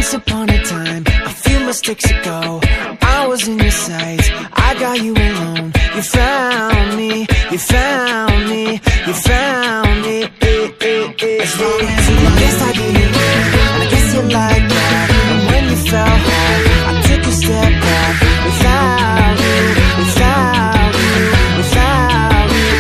Once upon a time, a few mistakes ago, I was in your sights, I got you alone. You found me, you found me, you found me. As long as you I guess I didn't care, and I guess you like that. And when you fell hard, I took a step back. Without you, without you, without you.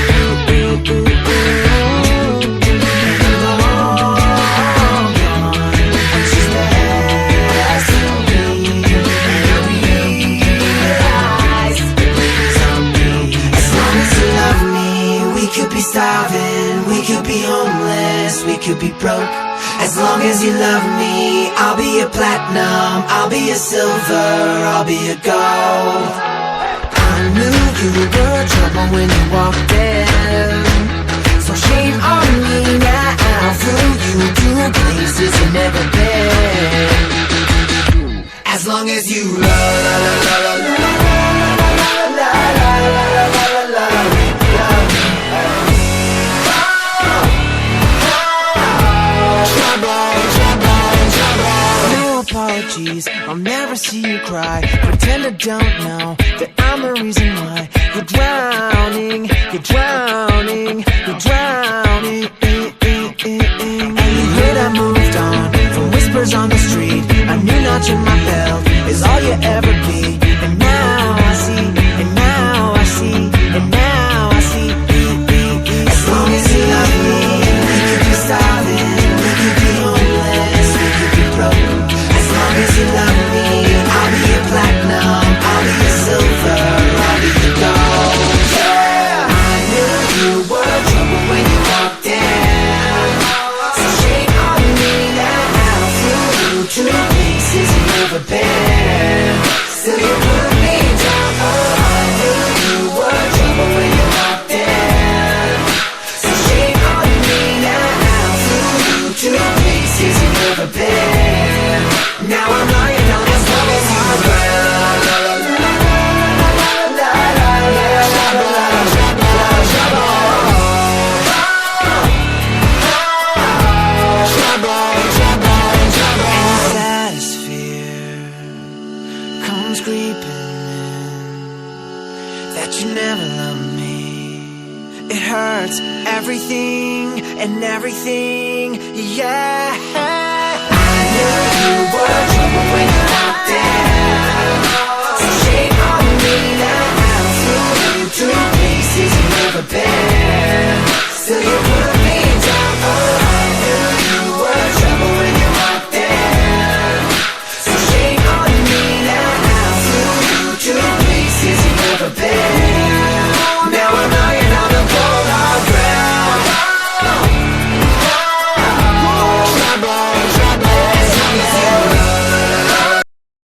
Starving, we could be homeless, we could be broke. As long as you love me, I'll be a platinum, I'll be a silver, I'll be a gold. I knew you were trouble when you walked in, so shame on me now. Flew you to places you've never been. As long as you love, apologies, I'll never see you cry. Pretend I don't know that I'm the reason why you're drowning, you're drowning, you're drowning. And you heard I moved on from whispers on the street. A new notch in my belt is all you ever be. And now I see, and now I see, and now I see. As long as you love me, we could be starving, we could be homeless, we could be broke. As long as you love me, I'll be a platinum, I'll be a silver, I'll be a gold. Yeah, I knew you were trouble when you walked in, so shame on me now. Flew you to places you've never been, still you put me down. Oh, I knew you were trouble when you walked in, so shame on me now. Flew you to places you've never been. Now I'm lying down as long as you saddest fear comes creeping in, that you never loved me. It hurts everything and everything, yeah. I knew you were trouble when